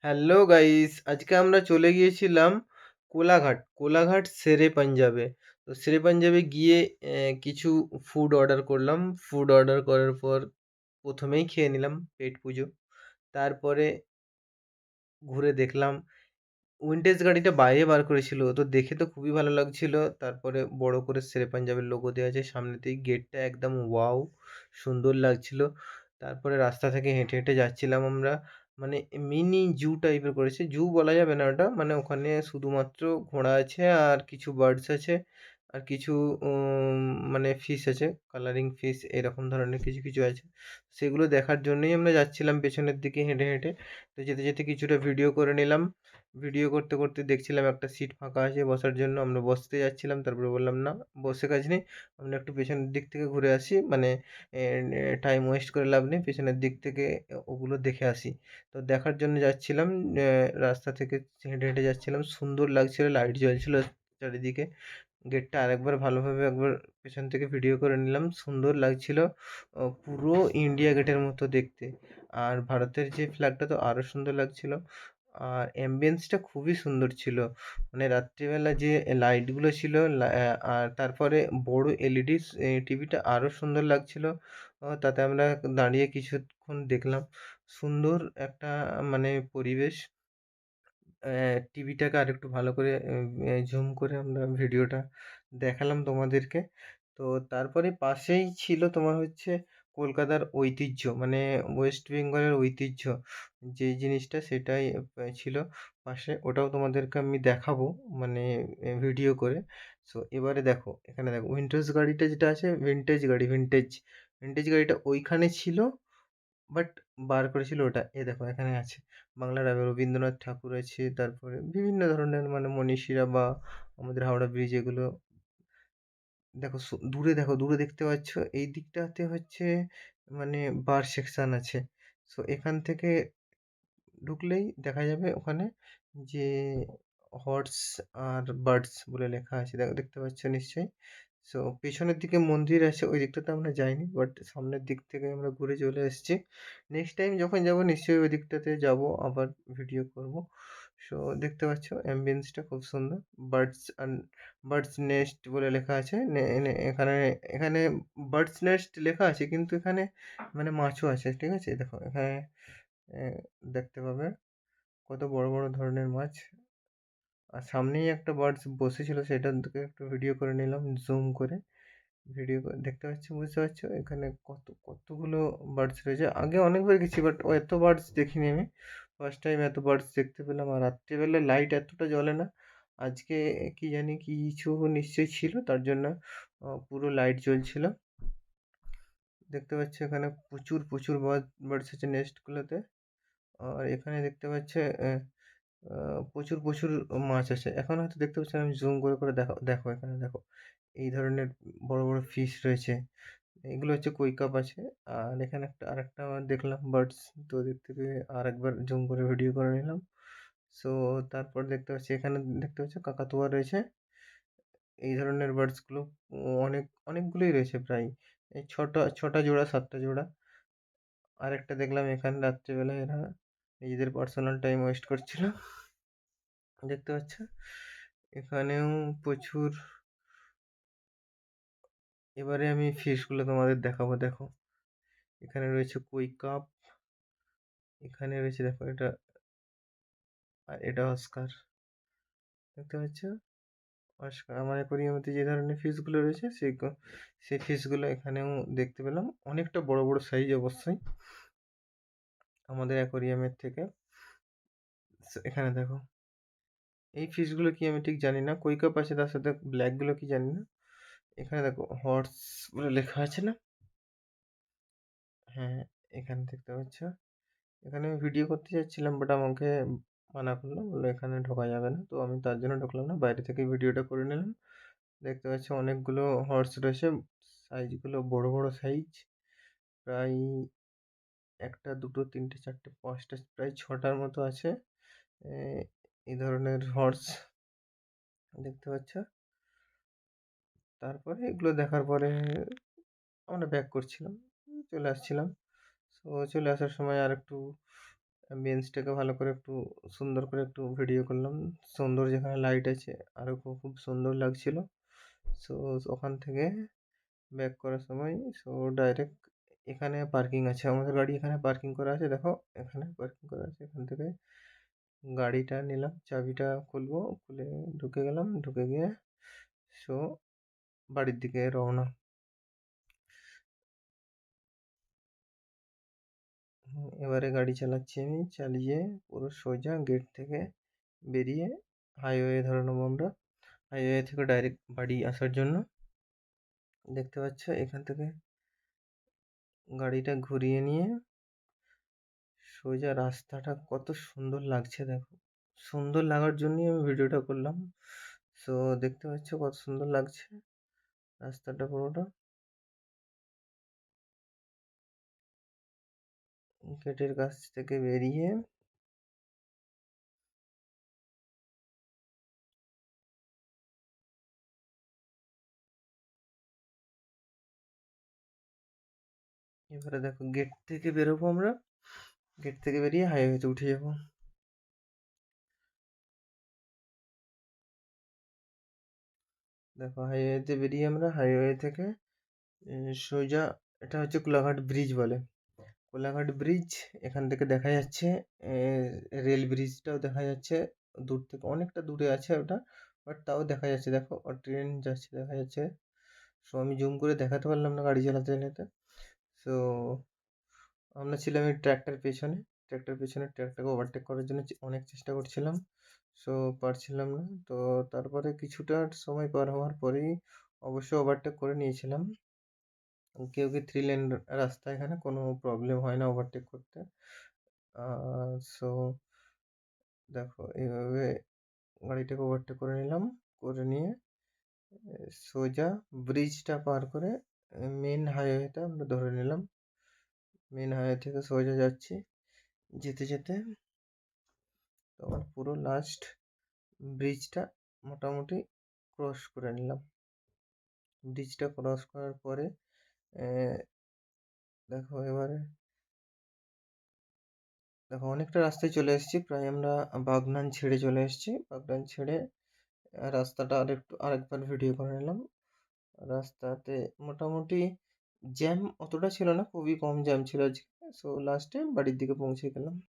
Hello guys, আজকে আমরা চলে গিয়েছিলাম কোলাঘাট। কোলাঘাট শেরে পাঞ্জাবে। তো শেরে পাঞ্জাবে গিয়ে কিছু ফুড অর্ডার করলাম। ফুড অর্ডার করার পর প্রথমেই খেয়ে নিলাম পেট পুজো। তারপরে ঘুরে দেখলাম উইন্টেজ গাড়িটা বাইরে বার করেছিল, তো দেখে তো খুবই ভালো লাগছিল। তারপরে বড় করে শেরে পাঞ্জাবের লোগো দেওয়া আছে সামনেতেই, গেটটা একদম ওয়াও, সুন্দর লাগছিল। তারপরে রাস্তা থেকে হেঁটে হেঁটে যাচ্ছিলাম আমরা, মানে মিনি জু টাইপের করেছে, জু বলা যাবে না ওটা, মানে ওখানে শুধুমাত্র ঘোড়া আছে আর কিছু বার্ডস আছে আর কিছু মানে ফিশ আছে, কালারিং ফিশ এরকম ধরনের কিছু কিছু আছে। সেগুলো দেখার জন্যই আমরা যাচ্ছিলাম পেছনের দিকে হেঁটে হেঁটে। তো যেতে যেতে কিছুটা ভিডিও করে নিলাম। ভিডিও করতে করতে দেখছিলাম একটা সিট ফাঁকা আছে বসার জন্য, আমরা বসতে যাচ্ছিলাম, তারপরে বললাম না, বসে কাজ নেই, আমরা একটু পেছনের দিক থেকে ঘুরে আসি, মানে টাইম ওয়েস্ট করে লাভ নেই, পেছনের দিক থেকে ওগুলো দেখে আসি। তো দেখার জন্য যাচ্ছিলাম, রাস্তা থেকে হেঁটে হেঁটে যাচ্ছিলাম, সুন্দর লাগছিল, লাইট জ্বলছিল চারিদিকে। গেটটা আরেকবার ভালোভাবে একবার পেছন থেকে ভিডিও করে নিলাম, সুন্দর লাগছিল, পুরো ইন্ডিয়া গেটের মতো দেখতে। আর ভারতের যে ফ্ল্যাগটা তো আরও সুন্দর লাগছিল। আর অ্যাম্বিয়েন্সটা খুবই সুন্দর ছিল, মানে রাত্রিবেলা যে লাইটগুলো ছিল আর তারপরে বড় এলইডি টিভিটা আরও সুন্দর লাগছিল। তাতে আমরা দাঁড়িয়ে কিছুক্ষণ দেখলাম, সুন্দর একটা মানে পরিবেশ। টিভিটাকে আরেকটু ভালো করে জুম করে আমরা ভিডিওটা দেখালাম তোমাদেরকে। তো তারপরে পাশেই ছিল তোমার হচ্ছে কলকাতার ঐতিহ্য, মানে ওয়েস্ট বেঙ্গলের ঐতিহ্য যে জিনিসটা, সেটাই ছিল পাশে, ওটাও তোমাদেরকে আমি দেখাবো, মানে ভিডিও করে। সো এবারে দেখো, এখানে দেখো উইন্টেজ গাড়িটা যেটা আছে, ভিনটেজ গাড়ি, ভিনটেজ ভিনটেজ গাড়িটা ওইখানে ছিল, বাট বার করেছিল ওটা। এ দেখো এখানে আছে বাংলার রবীন্দ্রনাথ ঠাকুর আছে, তারপরে বিভিন্ন ধরনের মানে মনীষীরা বা আমাদের হাওড়া ব্রিজ এগুলো। দেখো দূরে দেখো, দূরে দেখতে পাচ্ছ এই দিকটাতে হচ্ছে মানে বার সেকশন আছে। সো এখান থেকে ঢুকলেই দেখা যাবে ওখানে যে হর্স আর বার্ডস বলে লেখা আছে, দেখো দেখতে পাচ্ছ নিশ্চয়ই। সো পেছনের দিকে মন্দির আছে, ওই দিকটাতে আমরা যাইনি, বাট সামনের দিক থেকে আমরা ঘুরে চলে এসেছি। নেক্সট টাইম যখন যাব নিশ্চয়ই ওই দিকটাতে যাব, আবার ভিডিও করব। সো দেখতে পাচ্ছ অ্যাম্বিয়েন্সটা খুব সুন্দর। বার্ডস অ্যান্ড বার্ডস নেস্ট বলে লেখা আছে, এখানে এখানে বার্ডস নেস্ট লেখা আছে, কিন্তু এখানে মানে মাছও আছে, ঠিক আছে, দেখো এখানে দেখতে পাবে কত বড় বড় ধরনের মাছ। আর সামনেই একটা বার্ডস বসেছিল, সেটার দিকে একটু ভিডিও করে নিলাম জুম করে। ভিডিও করে দেখতে পাচ্ছ, বুঝতে পারছো এখানে কতগুলো বার্ডস রয়েছে। আগে অনেকবার গেছি, বাট এত বার্ডস দেখিনি আমি, ফার্স্ট টাইম এত বার্ডস দেখতে পেলাম। আর রাত্রিবেলায় লাইট এতটা জ্বলে না, আজকে কি জানি কিছু নিশ্চয়ই ছিল, তার জন্য পুরো লাইট জ্বলছিল। দেখতে পাচ্ছ এখানে প্রচুর প্রচুর বার্ডস আছে নেস্টগুলোতে। আর এখানে দেখতে পাচ্ছে প্রচুর প্রচুর মাছ আছে, এখন হয়তো দেখতে পাচ্ছি না, আমি জুম করে করে দেখো, দেখো এখানে দেখো এই ধরনের বড় বড় ফিশ রয়েছে, এগুলো হচ্ছে কই কাপ আছে। আর এখানে একটা আরেকটা আবার দেখলাম বার্ডস, তো ওদিক থেকে আর একবার জুম করে ভিডিও করে নিলাম। সো তারপর দেখতে পাচ্ছি এখানে, দেখতে পাচ্ছি কাকাতুয়া রয়েছে। এই ধরনের বার্ডসগুলো অনেক অনেকগুলোই রয়েছে, প্রায় এই ছটা ছটা জোড়া, সাতটা জোড়া। আরেকটা দেখলাম এখানে রাত্রিবেলা এরা নিজেদের পার্সোনাল টাইম ওয়েস্ট করছিল, দেখতে পাচ্ছ। এখানেও প্রচুর। এবারে আমি ফিশগুলো তোমাদের দেখাবো, দেখো এখানে রয়েছে কই কাপ, এখানে রয়েছে দেখো এটা, আর এটা অস্কার, দেখতে পাচ্ছ। অস্কার আমার অ্যাকোরিয়ামেতে যে ধরনের ফিশগুলো রয়েছে সেই ফিশগুলো এখানেও দেখতে পেলাম, অনেকটা বড় বড় সাইজ অবশ্যই আমাদের অ্যাকোরিয়ামের থেকে। এখানে দেখো এই ফিশগুলো কি আমি ঠিক জানি না, কই কাপ আছে, তার সাথে ব্ল্যাকগুলো কি জানি না। এখানে দেখো হর্স বলে লেখা আছে না, হ্যাঁ এখানে দেখতে পাচ্ছ। এখানে আমি ভিডিও করতে যাচ্ছিলাম, বাট আমাকে মানা করলো, বললো এখানে ঢোকা যাবে না, তো আমি তার জন্য ঢুকলাম না, বাইরে থেকে ভিডিওটা করে নিলাম। দেখতে পাচ্ছি অনেকগুলো হর্স রয়েছে, সাইজগুলো বড় বড় সাইজ, প্রায় একটা দুটো তিনটে চারটে পাঁচটা প্রায় ছটার মতো আছে এই ধরনের হর্স, দেখতে পাচ্ছ। তারপরে এগুলো দেখার পরে আমরা ব্যাক করছিলাম, চলে আসছিলাম। সো চলে আসার সময় আর একটু বেঞ্চটাকে ভালো করে একটু সুন্দর করে একটু ভিডিও করলাম। সুন্দর যেখানে লাইট আছে আরও খুব সুন্দর লাগছিল। সো ওখান থেকে ব্যাক করার সময় ডাইরেক্ট এখানে পার্কিং আছে। আমাদের গাড়ি এখানে পার্কিং করা আছে। দেখো এখানে পার্কিং করা আছে। এখান থেকে গাড়িটা নিলাম, চাবিটা খুলবো, খুলে ঢুকে গেলাম। ঢুকে গিয়ে সো বাড়ির দিকে রওনা। এবারে গাড়ি চালাচ্ছি আমি। চালিয়ে পুরো সোজা গেট থেকে বেরিয়ে হাইওয়ে ধরে নেবো আমরা। হাইওয়ে থেকে ডাইরেক্ট বাড়ি আসার জন্য। দেখতে পাচ্ছ এখান থেকে গাড়িটা ঘুরিয়ে নিয়ে সোজা রাস্তাটা কত সুন্দর লাগছে দেখো। সুন্দর লাগার জন্যই আমি ভিডিওটা করলাম। সো দেখতে পাচ্ছ কত সুন্দর লাগছে রাস্তাটা পুরোটা। গেটের কাছ থেকে বেরিয়ে এবারে দেখো গেট থেকে বেরোবো আমরা। গেট থেকে বেরিয়ে হাইওয়েতে উঠে যাবো। দেখো হাইওয়েতে বেরিয়ে আমরা হাইওয়ে থেকে সোজা এটা হচ্ছে কোলাঘাট ব্রিজ বলে। কোলাঘাট ব্রিজ এখান থেকে দেখা যাচ্ছে। রেল ব্রিজটাও দেখা যাচ্ছে দূর থেকে, অনেকটা দূরে আছে ওটা, বাট তাও দেখা যাচ্ছে। দেখো ট্রেন যাচ্ছে দেখা যাচ্ছে। সো আমি জুম করে দেখাতে পারলাম না গাড়ি চালাতে চালাতে। সো আমরা ছিলাম এই ট্র্যাকটার পেছনে। ট্র্যাকটার পেছনে ট্র্যাকটাকে ওভারটেক করার জন্য অনেক চেষ্টা করছিলাম। সো পারছিলাম না। তো তারপরে কিছুটা সময় পার হওয়ার পরেই অবশ্য ওভারটেক করে নিয়েছিলাম। কেউ কি 3 লেন রাস্তা, এখানে কোনো প্রবলেম হয় না ওভারটেক করতে। সো দেখো এইভাবে গাড়িটাকে ওভারটেক করে নিলাম। করে নিয়ে সোজা ব্রিজটা পার করে মেন হাইওয়েটা আমরা ধরে নিলাম। মেন হাইওয়ে থেকে সোজা যাচ্ছি। যেতে যেতে তোমার পুরো লাস্ট ব্রিজটা মোটামুটি ক্রস করে নিলাম। ব্রিজটা ক্রস করার পরে দেখো এবারে দেখো অনেকটা রাস্তায় চলে এসেছি। প্রায় আমরা বাগনান ছেড়ে চলে এসেছি। বাগনান ছেড়ে রাস্তাটা আরেকবার ভিডিও করে নিলাম। রাস্তাতে মোটামুটি জ্যাম অতটা ছিল না, খুবই কম জ্যাম ছিল আজকে। সো লাস্টে বাড়ির দিকে পৌঁছে গেলাম।